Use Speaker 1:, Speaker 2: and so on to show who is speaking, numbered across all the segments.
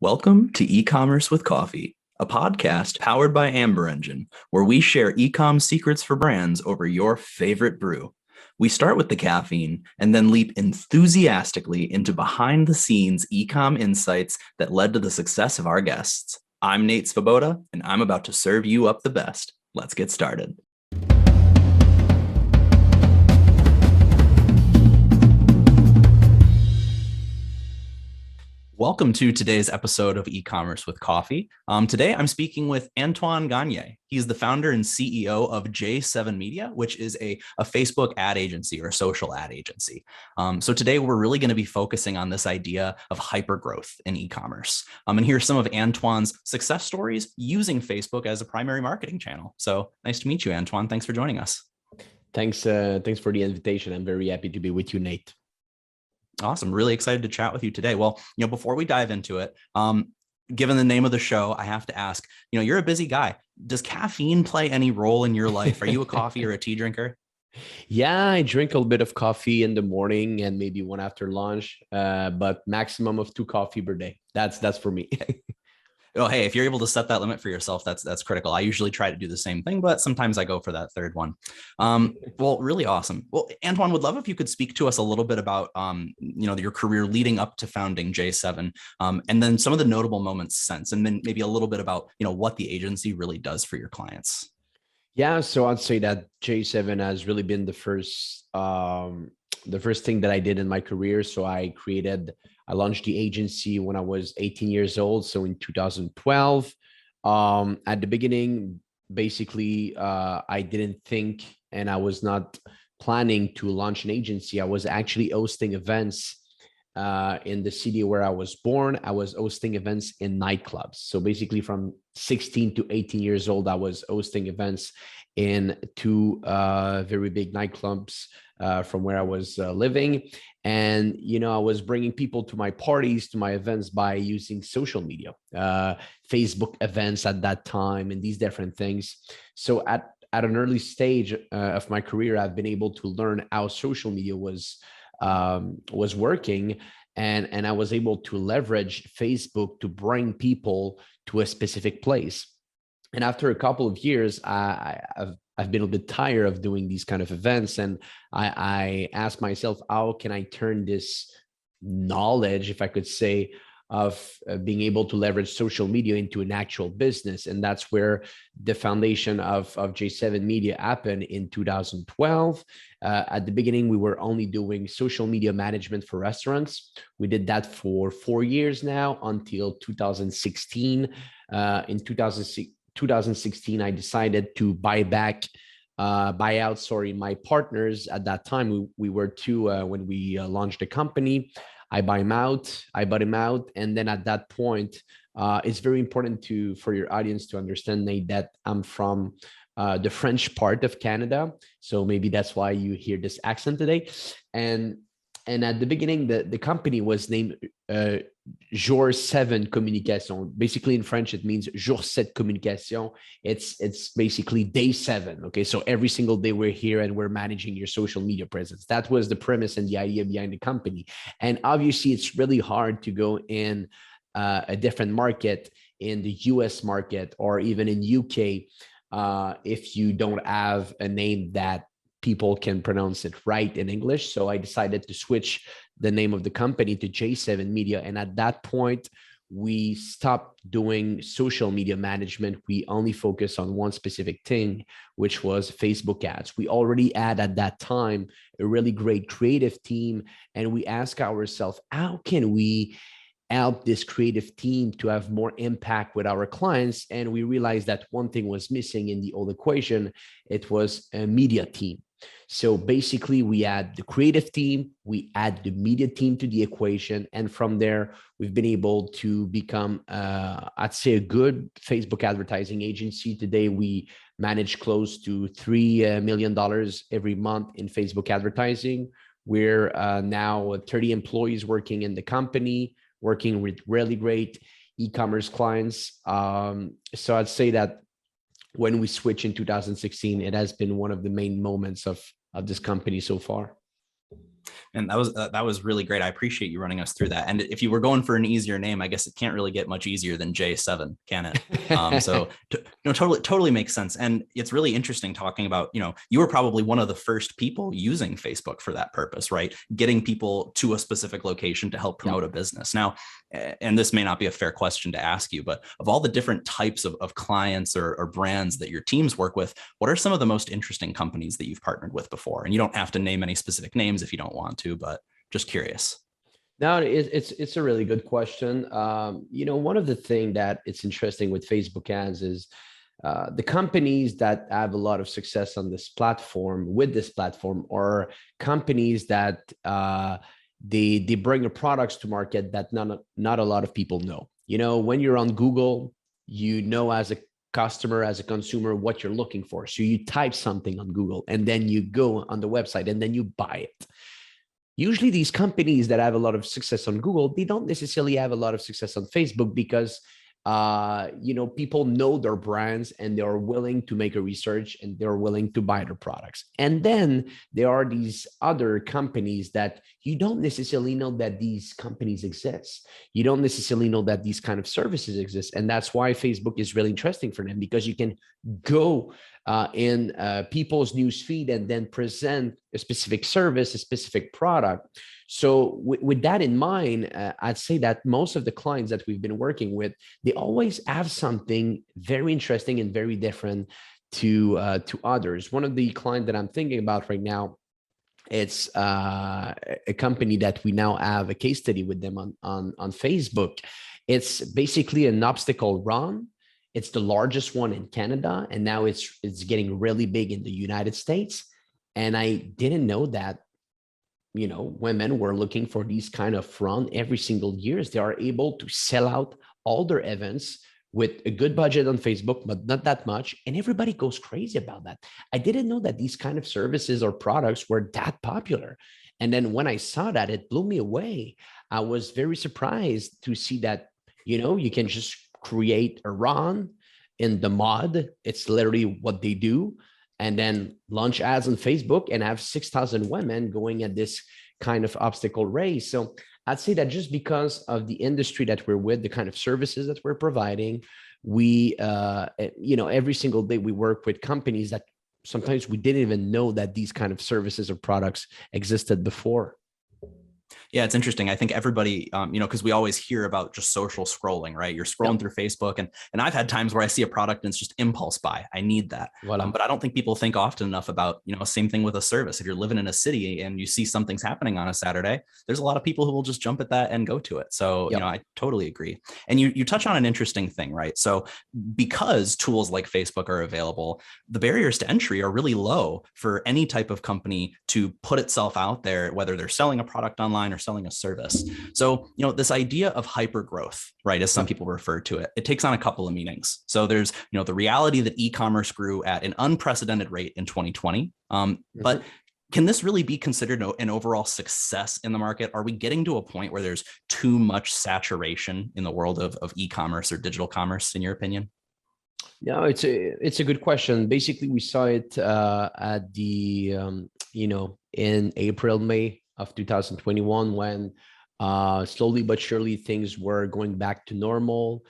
Speaker 1: Welcome to E-commerce with Coffee, a podcast powered by Amber Engine, where we share e-com secrets for brands over your favorite brew. We start with the caffeine and then leap enthusiastically into behind-the-scenes e-com insights that led to the success of our guests. I'm Nate Svoboda, and I'm about to serve you up the best. Let's get started. Welcome to today's episode of E-commerce with Coffee. Today, I'm speaking with Antoine Gagné. He's the founder and CEO of J7 Media, which is a Facebook ad agency or a social ad agency. So today, we're really going to be focusing on this idea of hypergrowth in e-commerce. And here's some of Antoine's success stories using Facebook as a primary marketing channel. So nice to meet you, Antoine. Thanks for joining us.
Speaker 2: Thanks for the invitation. I'm very happy to be with you, Nate.
Speaker 1: Awesome. Really excited to chat with you today. Well, before we dive into it, given the name of the show, I have to ask, you're a busy guy. Does caffeine play any role in your life? Are you a coffee or a tea drinker?
Speaker 2: Yeah, I drink a little bit of coffee in the morning and maybe one after lunch, but maximum of 2 coffee per day. That's for me.
Speaker 1: Oh, hey, if you're able to set that limit for yourself, that's critical. I usually try to do the same thing, but sometimes I go for that third one. Well, really awesome. Well, Antoine, would love if you could speak to us a little bit about, your career leading up to founding J7, and then some of the notable moments since, and then maybe a little bit about, what the agency really does for your clients.
Speaker 2: Yeah, so I'd say that J7 has really been the first thing that I did in my career. So I launched the agency when I was 18 years old. So in 2012, at the beginning, basically, I didn't think, and I was not planning to launch an agency. I was actually hosting events in the city where I was born. I was hosting events in nightclubs. So basically from 16 to 18 years old, I was hosting events in 2 very big nightclubs from where I was living. And, I was bringing people to my parties, to my events by using social media, Facebook events at that time, and these different things. So at an early stage of my career, I've been able to learn how social media was working. And I was able to leverage Facebook to bring people to a specific place. And after a couple of years, I've been a bit tired of doing these kind of events. And I asked myself, how can I turn this knowledge, if I could say, of being able to leverage social media into an actual business? And that's where the foundation of J7 Media happened in 2012. At the beginning, we were only doing social media management for restaurants. We did that for 4 years now until 2016. In 2016, I decided to buy out my partners. At that time, we were 2 when we launched the company. I bought him out. And then at that point, it's very important for your audience to understand, Nate, that I'm from the French part of Canada. So maybe that's why you hear this accent today. And at the beginning, the company was named Jour 7 Communication. Basically, in French, it means Jour 7 Communication. It's basically day 7. Okay, so every single day we're here and we're managing your social media presence. That was the premise and the idea behind the company. And obviously, it's really hard to go in a different market, in the US market or even in UK, if you don't have a name that people can pronounce it right in English. So I decided to switch the name of the company to J7 Media. And at that point, we stopped doing social media management. We only focused on one specific thing, which was Facebook ads. We already had at that time a really great creative team. And we asked ourselves, how can we help this creative team to have more impact with our clients? And we realized that one thing was missing in the old equation. It was a media team. So basically, we add the creative team, we add the media team to the equation. And from there, we've been able to become, I'd say, a good Facebook advertising agency. Today, we manage close to $3 million every month in Facebook advertising. We're now 30 employees working in the company, working with really great e-commerce clients. So I'd say that when we switched in 2016, it has been one of the main moments of this company so far.
Speaker 1: And that was really great. I appreciate you running us through that. And if you were going for an easier name, I guess it can't really get much easier than J7, can it? Totally makes sense. And it's really interesting talking about, you were probably one of the first people using Facebook for that purpose, right? Getting people to a specific location to help promote a business. Now, and this may not be a fair question to ask you, but of all the different types of clients or brands that your teams work with, what are some of the most interesting companies that you've partnered with before? And you don't have to name any specific names if you don't want to, but just curious.
Speaker 2: No, it's a really good question. One of the things that it's interesting with Facebook ads is the companies that have a lot of success on this platform with this platform are companies that they bring their products to market that not a lot of people know. When you're on Google, as a customer, as a consumer, what you're looking for. So you type something on Google and then you go on the website and then you buy it. Usually these companies that have a lot of success on Google, they don't necessarily have a lot of success on Facebook because people know their brands and they're willing to make a research and they're willing to buy their products. And then there are these other companies that you don't necessarily know that these companies exist. You don't necessarily know that these kind of services exist. And that's why Facebook is really interesting for them, because you can go in people's news feed and then present a specific service, a specific product. So with that in mind, I'd say that most of the clients that we've been working with, they always have something very interesting and very different to others. One of the clients that I'm thinking about right now, it's a company that we now have a case study with them on Facebook. It's basically an obstacle run. It's the largest one in Canada, and now it's getting really big in the United States. And I didn't know that women were looking for these kind of run every single year. They are able to sell out all their events with a good budget on Facebook, but not that much. And everybody goes crazy about that. I didn't know that these kind of services or products were that popular. And then when I saw that, it blew me away. I was very surprised to see that, you can just create a run in the mod. It's literally what they do. And then launch ads on Facebook and have 6,000 women going at this kind of obstacle race. So I'd say that just because of the industry that we're with, the kind of services that we're providing, we, every single day we work with companies that sometimes we didn't even know that these kind of services or products existed before.
Speaker 1: Yeah, it's interesting. I think everybody, because we always hear about just social scrolling, right? You're scrolling through Facebook, and I've had times where I see a product and it's just impulse buy. I need that.
Speaker 2: Voilà.
Speaker 1: But I don't think people think often enough about, same thing with a service. If you're living in a city and you see something's happening on a Saturday, there's a lot of people who will just jump at that and go to it. So, I totally agree. And you touch on an interesting thing, right? So because tools like Facebook are available, the barriers to entry are really low for any type of company to put itself out there, whether they're selling a product online or selling a service. So, this idea of hypergrowth, right, as some people refer to it, it takes on a couple of meanings. So there's, the reality that e-commerce grew at an unprecedented rate in 2020. But can this really be considered an overall success in the market? Are we getting to a point where there's too much saturation in the world of e-commerce or digital commerce, in your opinion?
Speaker 2: No, it's a good question. Basically, we saw it at the in April, May of 2021, when slowly but surely things were going back to normal.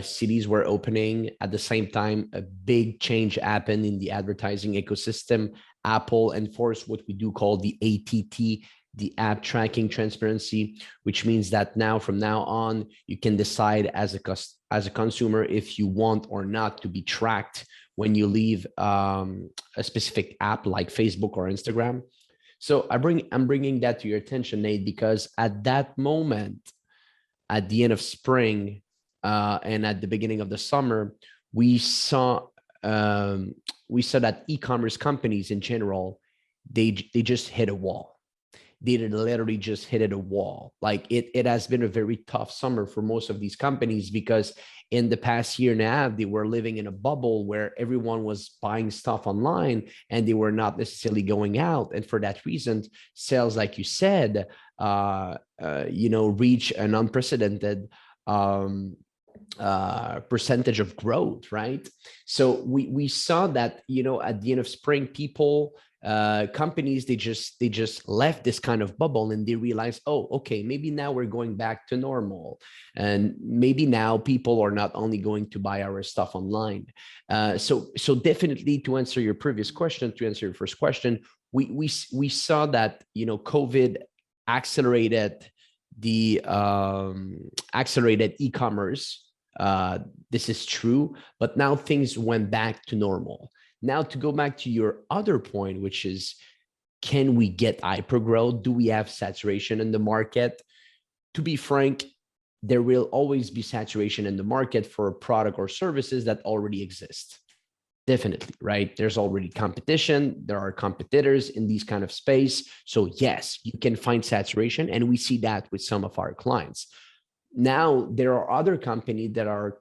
Speaker 2: Cities were opening. At the same time, a big change happened in the advertising ecosystem. Apple enforced what we do call the ATT, the app tracking transparency, which means that from now on, you can decide as a consumer if you want or not to be tracked when you leave a specific app like Facebook or Instagram. So I'm bringing that to your attention, Nate, because at that moment, at the end of spring and at the beginning of the summer, we saw that e-commerce companies in general, they just hit a wall. They literally just hit a wall. Like it has been a very tough summer for most of these companies, because in the past year and a half, they were living in a bubble where everyone was buying stuff online and they were not necessarily going out. And for that reason, sales, like you said, reach an unprecedented percentage of growth, right? So we saw that, at the end of spring, people companies, they just left this kind of bubble and they realize, oh, okay, maybe now we're going back to normal, and maybe now people are not only going to buy our stuff online. So definitely, to answer your previous question, to answer your first question, we saw that, you know, COVID accelerated the accelerated e-commerce. This is true, but now things went back to normal. Now, to go back to your other point, which is, can we get hypergrowth? Do we have saturation in the market? To be frank, there will always be saturation in the market for a product or services that already exist. Definitely, right? There's already competition. There are competitors in these kind of space. So yes, you can find saturation, and we see that with some of our clients. Now, there are other companies that are,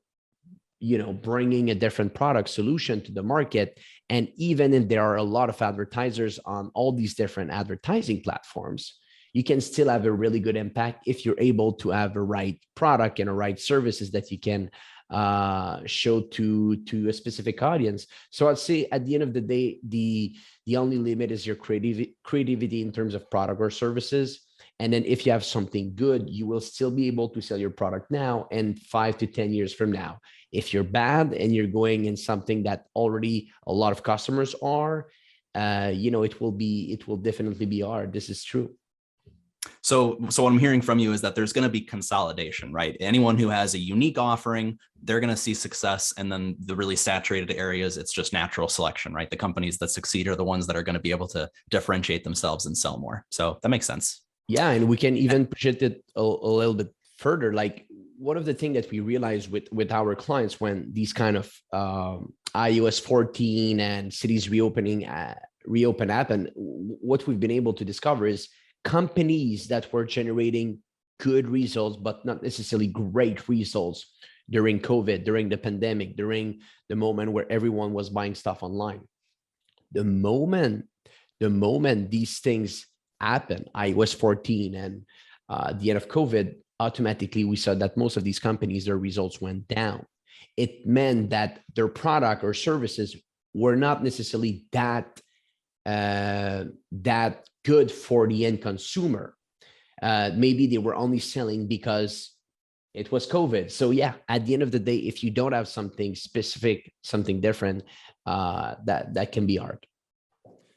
Speaker 2: you know, bringing a different product solution to the market. And even if there are a lot of advertisers on all these different advertising platforms, you can still have a really good impact if you're able to have a right product and a right services that you can show to a specific audience. So I'd say at the end of the day, the only limit is your creativity in terms of product or services. And then if you have something good, you will still be able to sell your product now and 5 to 10 years from now. If you're bad and you're going in something that already a lot of customers are, you know, it will definitely be hard. This is true.
Speaker 1: So what I'm hearing from you is that there's going to be consolidation, right? Anyone who has a unique offering, they're going to see success. And then the really saturated areas, it's just natural selection, right? The companies that succeed are the ones that are going to be able to differentiate themselves and sell more. So that makes sense.
Speaker 2: Yeah, and we can even push it a little bit further. Like, one of the things that we realize with our clients when these kind of iOS 14 and cities reopen happen, what we've been able to discover is companies that were generating good results, but not necessarily great results during COVID, during the pandemic, during the moment where everyone was buying stuff online. The moment these things happen, iOS 14 and the end of COVID, automatically we saw that most of these companies, their results went down. It meant that their product or services were not necessarily that good for the end consumer. Maybe they were only selling because it was COVID. So yeah, at the end of the day, if you don't have something specific, something different, that can be hard.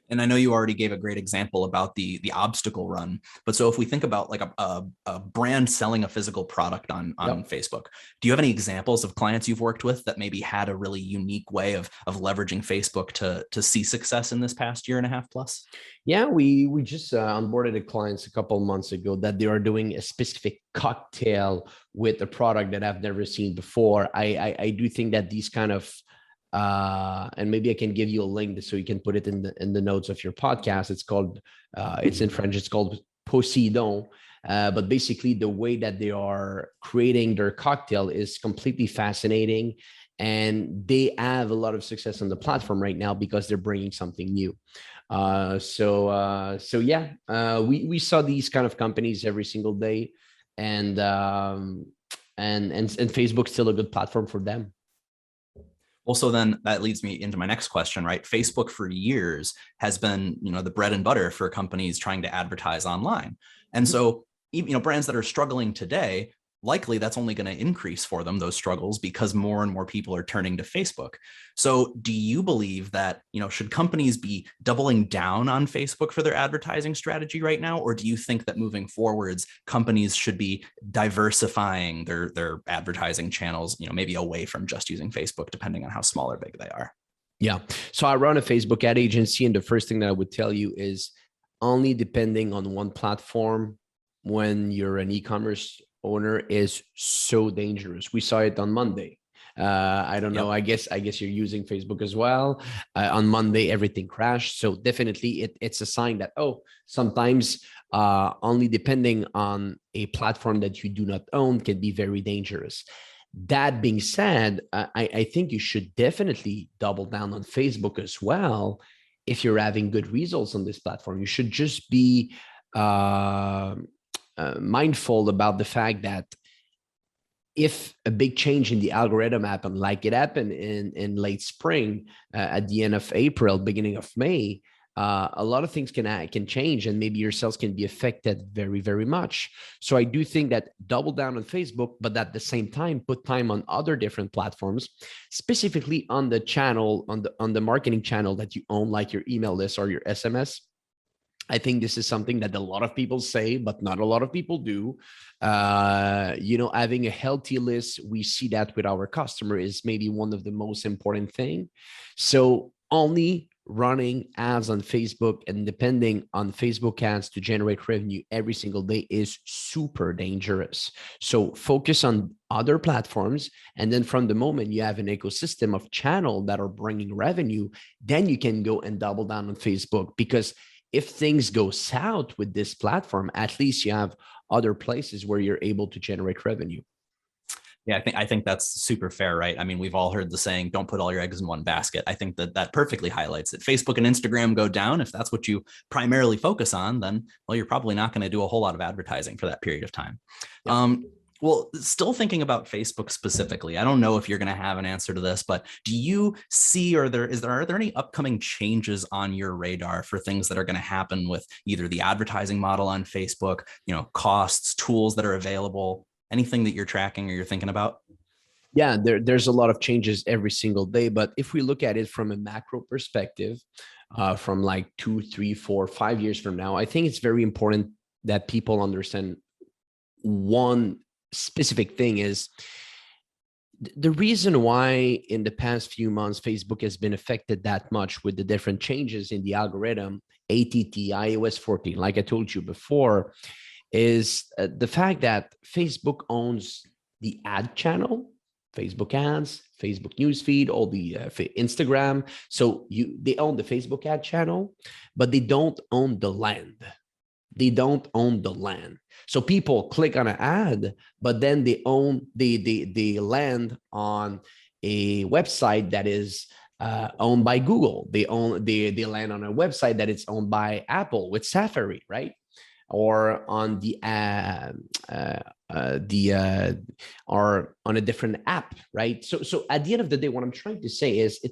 Speaker 1: And I know you already gave a great example about the obstacle run, but so if we think about like a brand selling a physical product on Facebook, do you have any examples of clients you've worked with that maybe had a really unique way of leveraging Facebook to see success in this past year and a half plus?
Speaker 2: Yeah, we just onboarded the clients a couple of months ago that they are doing a specific cocktail with a product that I've never seen before. I do think that these kind of and maybe I can give you a link so you can put it in the notes of your podcast. It's called, it's in French, it's called Poseidon. But basically the way that they are creating their cocktail is completely fascinating. And they have a lot of success on the platform right now because they're bringing something new. So yeah, we saw these kind of companies every single day, and Facebook's still a good platform for them.
Speaker 1: Well, so then that leads me into my next question, right? Facebook for years has been, the bread and butter for companies trying to advertise online. And so, brands that are struggling today, likely that's only going to increase for them, those struggles, because more and more people are turning to Facebook. So do you believe that, should companies be doubling down on Facebook for their advertising strategy right now? Or do you think that moving forwards, companies should be diversifying their advertising channels, maybe away from just using Facebook, depending on how small or big they are?
Speaker 2: Yeah. So I run a Facebook ad agency, and the first thing that I would tell you is only depending on one platform when you're an e-commerce owner is so dangerous. We saw it on Monday. I don't know. I guess you're using Facebook as well. On Monday, everything crashed. So definitely it's a sign that, sometimes only depending on a platform that you do not own can be very dangerous. That being said, I think you should definitely double down on Facebook as well. If you're having good results on this platform, you should just be mindful about the fact that if a big change in the algorithm happened, like it happened in late spring, at the end of April, beginning of May, a lot of things can change, and maybe your sales can be affected very, very much. So I do think that double down on Facebook, but at the same time, put time on other different platforms, specifically on the channel, on the marketing channel that you own, like your email list or your SMS. I think this is something that a lot of people say, but not a lot of people do. Having a healthy list, we see that with our customer, is maybe one of the most important thing. So only running ads on Facebook and depending on Facebook ads to generate revenue every single day is super dangerous. So focus on other platforms. And then from the moment you have an ecosystem of channels that are bringing revenue, then you can go and double down on Facebook, because if things go south with this platform, at least you have other places where you're able to generate revenue.
Speaker 1: Yeah, I think that's super fair, right? I mean, we've all heard the saying, don't put all your eggs in one basket. I think that perfectly highlights it. Facebook and Instagram go down. If that's what you primarily focus on, then, well, you're probably not going to do a whole lot of advertising for that period of time. Yeah. Well, still thinking about Facebook specifically, I don't know if you're going to have an answer to this, but do you see, are there any upcoming changes on your radar for things that are going to happen with either the advertising model on Facebook, costs, tools that are available, anything that you're tracking or you're thinking about?
Speaker 2: Yeah, there's a lot of changes every single day, but if we look at it from a macro perspective, from like 2, 3, 4, 5 years from now, I think it's very important that people understand one specific thing is the reason why in the past few months Facebook has been affected that much with the different changes in the algorithm, ATT, iOS 14, like I told you before, is the fact that Facebook owns the ad channel, Facebook ads, Facebook newsfeed, all the Instagram. So they own the Facebook ad channel, but they don't own the land. They don't own the land. So people click on an ad, but then they land on a website that is owned by Google. They land on a website that is owned by Apple with Safari, right? Or on or on a different app, right? So at the end of the day, what I'm trying to say is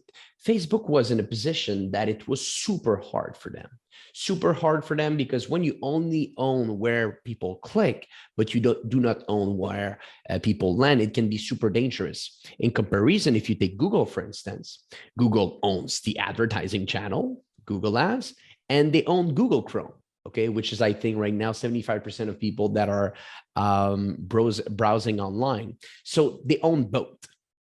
Speaker 2: Facebook was in a position that it was super hard for them, because when you only own where people click, but you do not own where people land, it can be super dangerous. In comparison, if you take Google, for instance, Google owns the advertising channel, Google Ads, and they own Google Chrome. Okay, which is, I think right now, 75% of people that are browsing online. So they own both.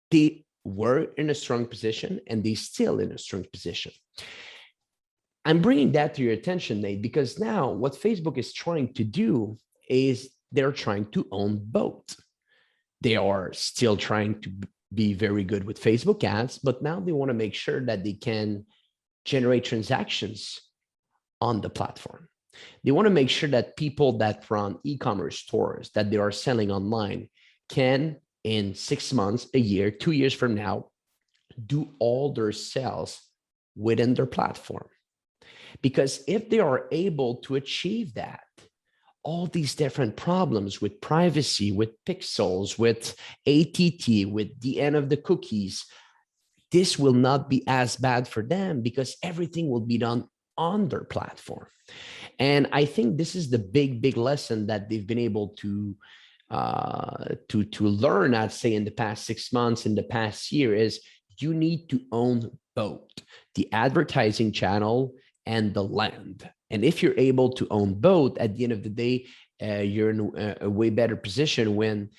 Speaker 2: They were in a strong position and they still in a strong position. I'm bringing that to your attention, Nate, because now what Facebook is trying to do is they're trying to own both. They are still trying to be very good with Facebook ads, but now they want to make sure that they can generate transactions on the platform. They want to make sure that people that run e-commerce stores that they are selling online can, in 6 months, a year, 2 years from now, do all their sales within their platform. Because if they are able to achieve that, all these different problems with privacy, with pixels, with ATT, with the end of the cookies, this will not be as bad for them because everything will be done on their platform. And I think this is the big lesson that they've been able to learn, I'd say, in the past 6 months, in the past year, is you need to own both the advertising channel and the land. And if you're able to own both, at the end of the day, you're in a way better position when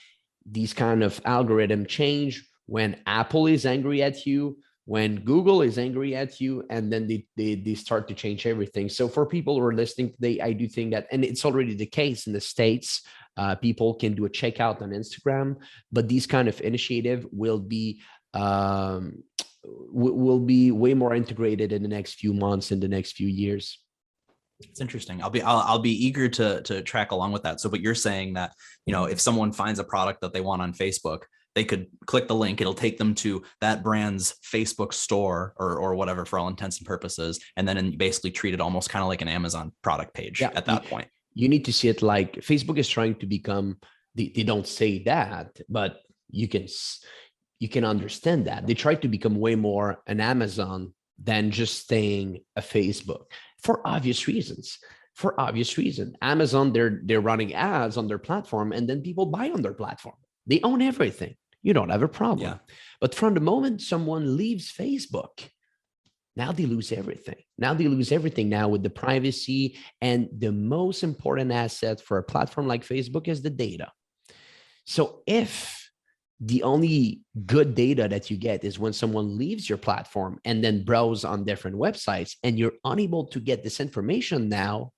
Speaker 2: these kind of algorithm change, when Apple is angry at you, when Google is angry at you, and then they start to change everything. So for people who are listening today, I do think that, and it's already the case in the States, people can do a checkout on Instagram, but these kind of initiative will be way more integrated in the next few months, in the next few years.
Speaker 1: It's interesting. I'll be eager to track along with that. So, but you're saying that, if someone finds a product that they want on Facebook, they could click the link. It'll take them to that brand's Facebook store or whatever, for all intents and purposes, and then basically treat it almost kind of like an Amazon product page at that point.
Speaker 2: You need to see it like Facebook is trying to become. They don't say that, but you can understand that they try to become way more an Amazon than just staying a Facebook for obvious reasons. For obvious reason, Amazon, they're running ads on their platform, and then people buy on their platform. They own everything. You don't have a problem.
Speaker 1: Yeah.
Speaker 2: But from the moment someone leaves Facebook, now they lose everything. Now they lose everything now with the privacy. And the most important asset for a platform like Facebook is the data. So if the only good data that you get is when someone leaves your platform and then browse on different websites, and you're unable to get this information now,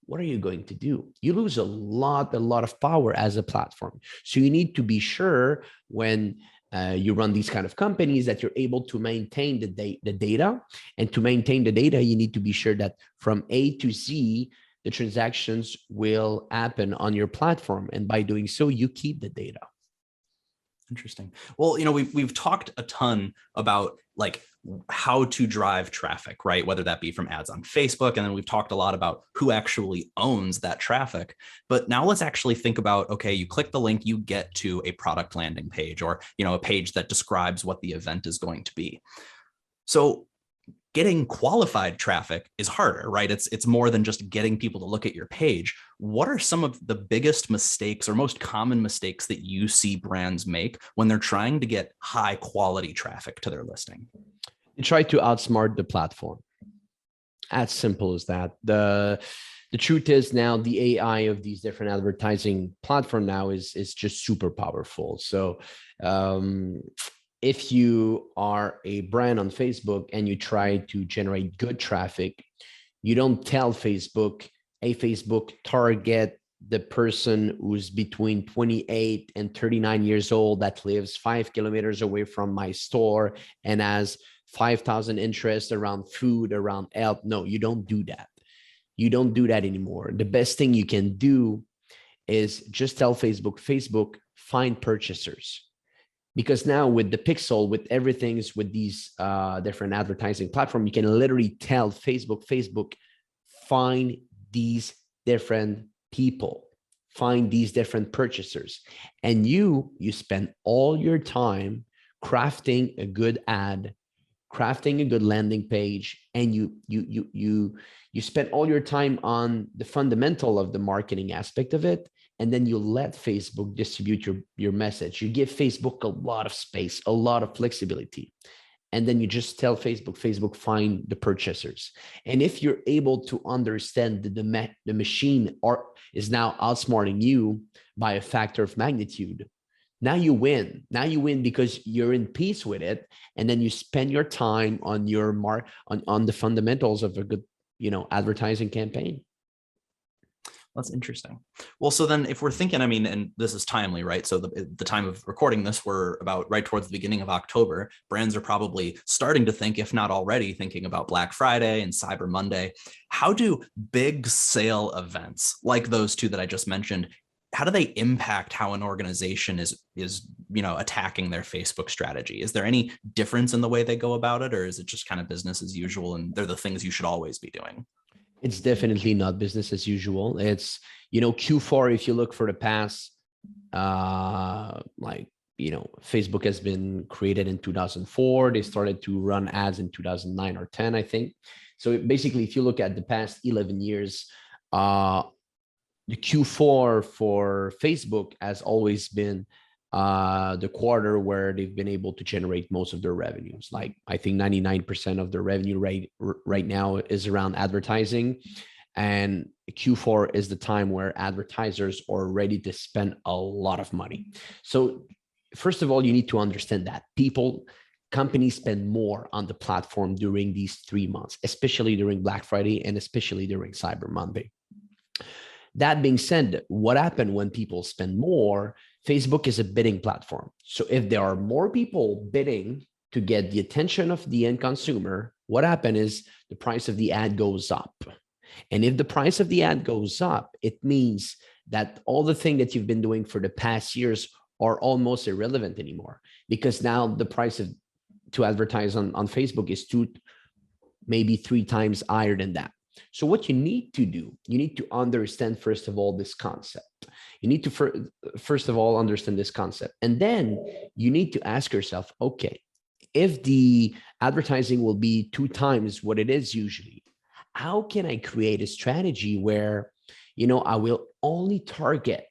Speaker 2: what are you going to do? You lose a lot of power as a platform. So you need to be sure when you run these kind of companies that you're able to maintain the data. And to maintain the data, you need to be sure that from A to Z, the transactions will happen on your platform. And by doing so, you keep the data.
Speaker 1: Interesting. Well, we've talked a ton about like how to drive traffic, right? Whether that be from ads on Facebook, and then we've talked a lot about who actually owns that traffic. But now let's actually think about, okay, you click the link, you get to a product landing page, or a page that describes what the event is going to be. So getting qualified traffic is harder, right? It's more than just getting people to look at your page. What are some of the biggest mistakes or most common mistakes that you see brands make when they're trying to get high quality traffic to their listing?
Speaker 2: You try to outsmart the platform. As simple as that. The truth is now the AI of these different advertising platform now is just super powerful. So if you are a brand on Facebook and you try to generate good traffic, you don't tell Facebook, hey, Facebook, target the person who's between 28 and 39 years old that lives 5 kilometers away from my store and has 5,000 interests around food, around health. No, you don't do that. You don't do that anymore. The best thing you can do is just tell Facebook, find purchasers. Because now with the pixel, with everything's with these different advertising platforms, you can literally tell Facebook, find these different people, find these different purchasers. And you spend all your time crafting a good ad, crafting a good landing page, and you spend all your time on the fundamental of the marketing aspect of it. And then you let Facebook distribute your message. You give Facebook a lot of space, a lot of flexibility. And then you just tell Facebook, find the purchasers. And if you're able to understand that the machine is now outsmarting you by a factor of magnitude, now you win. Now you win because you're in peace with it. And then you spend your time on your on the fundamentals of a good, advertising campaign.
Speaker 1: That's interesting. Well, so then if we're thinking, and this is timely, right? So the time of recording this, we're about right towards the beginning of October. Brands are probably starting to think, if not already thinking about Black Friday and Cyber Monday. How do big sale events like those two that I just mentioned, how do they impact how an organization is attacking their Facebook strategy? Is there any difference in the way they go about it, or is it just kind of business as usual and they're the things you should always be doing?
Speaker 2: It's definitely not business as usual. It's, Q4, if you look for the past, Facebook has been created in 2004. They started to run ads in 2009 or 10, I think. So basically, if you look at the past 11 years, the Q4 for Facebook has always been the quarter where they've been able to generate most of their revenues. Like I think 99% of their revenue right now is around advertising, and Q4 is the time where advertisers are ready to spend a lot of money. So first of all, you need to understand that companies spend more on the platform during these 3 months, especially during Black Friday and especially during Cyber Monday. That being said, what happened when people spend more? Facebook is a bidding platform. So if there are more people bidding to get the attention of the end consumer, what happened is the price of the ad goes up. And if the price of the ad goes up, it means that all the things that you've been doing for the past years are almost irrelevant anymore, because now the price to advertise on Facebook is 2, maybe 3 times higher than that. So what you need to do, you need to understand, first of all, this concept. You need to first of all understand this concept. And then you need to ask yourself, okay, if the advertising will be 2 times what it is usually, how can I create a strategy where, I will only target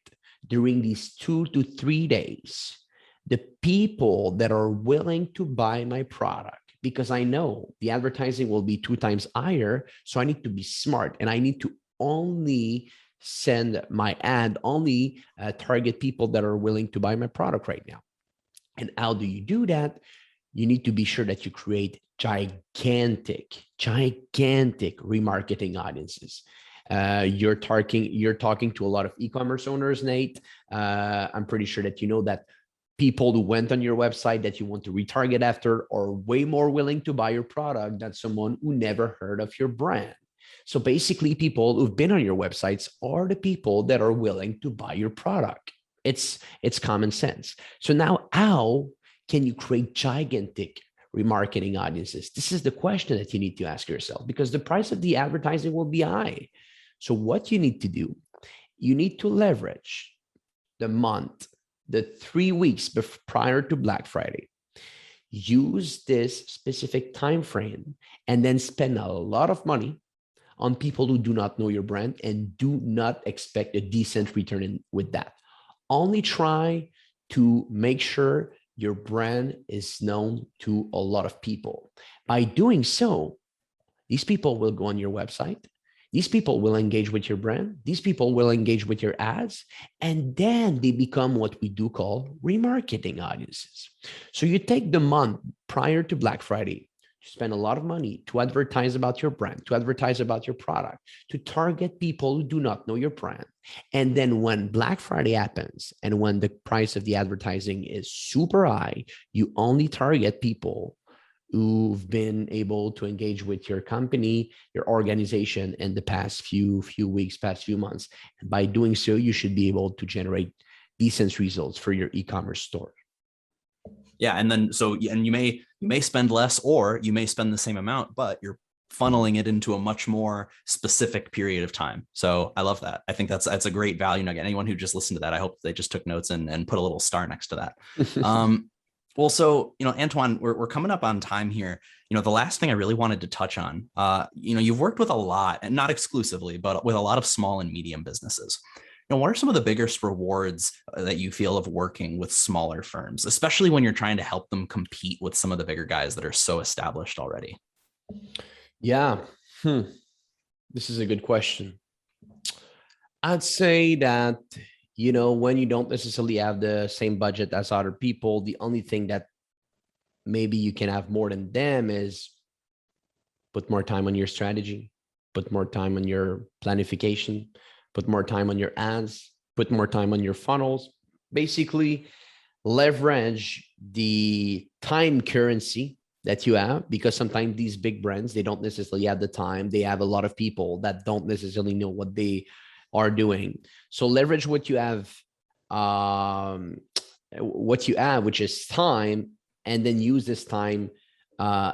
Speaker 2: during these 2 to 3 days the people that are willing to buy my product, because I know the advertising will be 2 times higher. So I need to be smart, and I need to only send my ad, only target people that are willing to buy my product right now. And how do you do that? You need to be sure that you create gigantic remarketing audiences. You're talking to a lot of e-commerce owners, Nate. I'm pretty sure that you know that people who went on your website that you want to retarget after are way more willing to buy your product than someone who never heard of your brand. So basically, people who've been on your websites are the people that are willing to buy your product. It's common sense. So now, how can you create gigantic remarketing audiences? This is the question that you need to ask yourself, because the price of the advertising will be high. So what you need to do, you need to leverage the month, the 3 weeks prior to Black Friday. Use this specific time frame and then spend a lot of money on people who do not know your brand and do not expect a decent return with that. Only try to make sure your brand is known to a lot of people. By doing so, these people will go on your website. These people will engage with your brand. These people will engage with your ads, and then they become what we do call remarketing audiences. So you take the month prior to Black Friday, you spend a lot of money to advertise about your brand, to advertise about your product, to target people who do not know your brand. And then when Black Friday happens and when the price of the advertising is super high, you only target people who've been able to engage with your company, your organization in the past few weeks, past few months. And by doing so, you should be able to generate decent results for your e-commerce store.
Speaker 1: Yeah, and then you may spend less, or you may spend the same amount, but you're funneling it into a much more specific period of time. So I love that. I think that's a great value nugget. Anyone who just listened to that, I hope they just took notes and put a little star next to that. Well, so, Antoine, we're coming up on time here. The last thing I really wanted to touch on, you've worked with a lot, and not exclusively, but with a lot of small and medium businesses. What are some of the biggest rewards that you feel of working with smaller firms, especially when you're trying to help them compete with some of the bigger guys that are so established already?
Speaker 2: Yeah, this is a good question. I'd say that, when you don't necessarily have the same budget as other people, the only thing that maybe you can have more than them is put more time on your strategy, put more time on your planification, put more time on your ads, put more time on your funnels. Basically, leverage the time currency that you have, because sometimes these big brands, they don't necessarily have the time. They have a lot of people that don't necessarily know what they are doing. So leverage what you have, which is time, and then use this time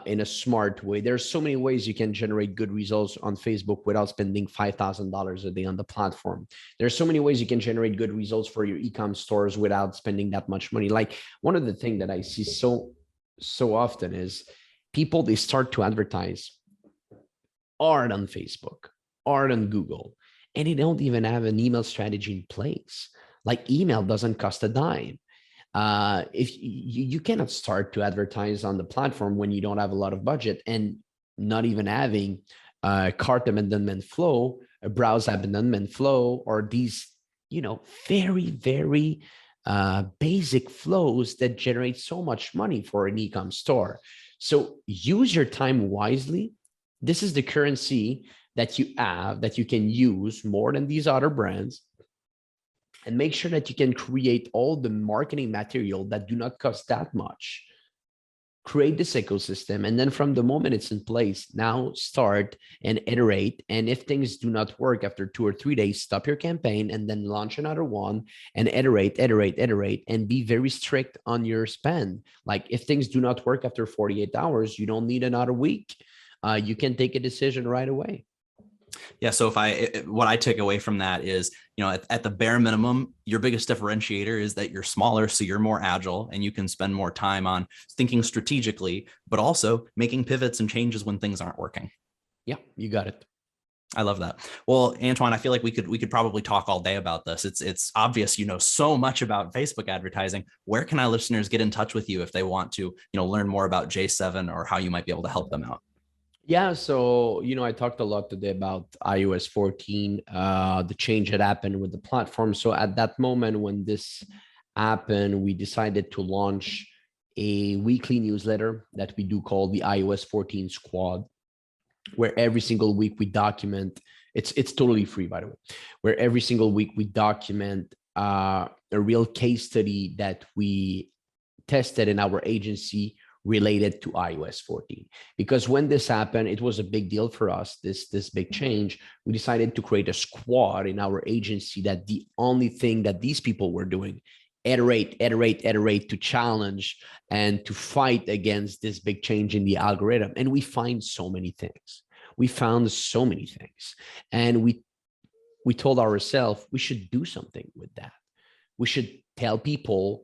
Speaker 2: in a smart way. There's so many ways you can generate good results on Facebook without spending $5,000 a day on the platform. There's so many ways you can generate good results for your e-com stores without spending that much money. Like, one of the things that I see so often is people, they start to advertise hard on Facebook, hard on Google, and they don't even have an email strategy in place. Like, email doesn't cost a dime. If you cannot start to advertise on the platform when you don't have a lot of budget, and not even having a cart abandonment flow, a browse abandonment flow, or these, very, very basic flows that generate so much money for an e-com store. So use your time wisely. This is the currency that you have, that you can use more than these other brands, and make sure that you can create all the marketing material that do not cost that much. Create this ecosystem, and then from the moment it's in place, now start and iterate. And if things do not work after 2 or 3 days, stop your campaign and then launch another one, and iterate, and be very strict on your spend. Like, if things do not work after 48 hours, you don't need another week. You can take a decision right away.
Speaker 1: Yeah. So what I take away from that is, at the bare minimum, your biggest differentiator is that you're smaller, so you're more agile and you can spend more time on thinking strategically, but also making pivots and changes when things aren't working.
Speaker 2: Yeah, you got it.
Speaker 1: I love that. Well, Antoine, I feel like we could probably talk all day about this. It's obvious you know so much about Facebook advertising. Where can our listeners get in touch with you if they want to, learn more about J7 or how you might be able to help them out?
Speaker 2: Yeah, so I talked a lot today about iOS 14, the change that happened with the platform. So at that moment when this happened, we decided to launch a weekly newsletter that we do call the iOS 14 Squad, where every single week we document. It's totally free, by the way. Where every single week we document a real case study that we tested in our agency related to iOS 14. Because when this happened, it was a big deal for us, this big change. We decided to create a squad in our agency that the only thing that these people were doing, iterate to challenge and to fight against this big change in the algorithm. And we found so many things. And we told ourselves we should do something with that. We should tell people,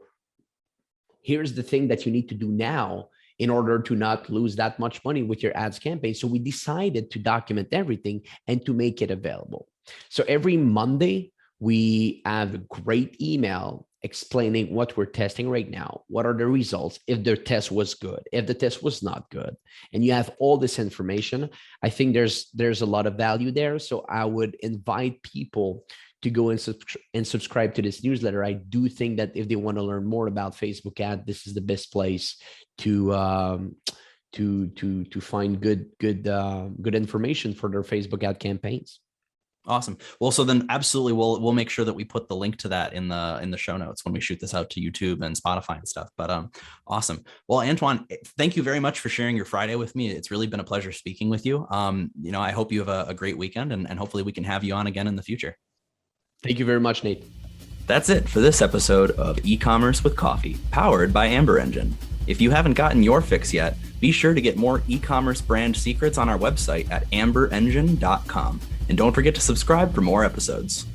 Speaker 2: here's the thing that you need to do now in order to not lose that much money with your ads campaign. So we decided to document everything and to make it available. So every Monday, we have a great email explaining what we're testing right now, what are the results, if the test was good, if the test was not good, and you have all this information. I think there's a lot of value there. So I would invite people to go and subscribe to this newsletter. I do think that if they want to learn more about Facebook ad, this is the best place to find good information for their Facebook ad campaigns.
Speaker 1: Awesome. Well, so then absolutely, we'll make sure that we put the link to that in the show notes when we shoot this out to YouTube and Spotify and stuff. But awesome. Well, Antoine, thank you very much for sharing your Friday with me. It's really been a pleasure speaking with you. I hope you have a great weekend, and hopefully we can have you on again in the future.
Speaker 2: Thank you very much, Nate.
Speaker 1: That's it for this episode of E-commerce with Coffee, powered by Amber Engine. If you haven't gotten your fix yet, be sure to get more e-commerce brand secrets on our website at amberengine.com. And don't forget to subscribe for more episodes.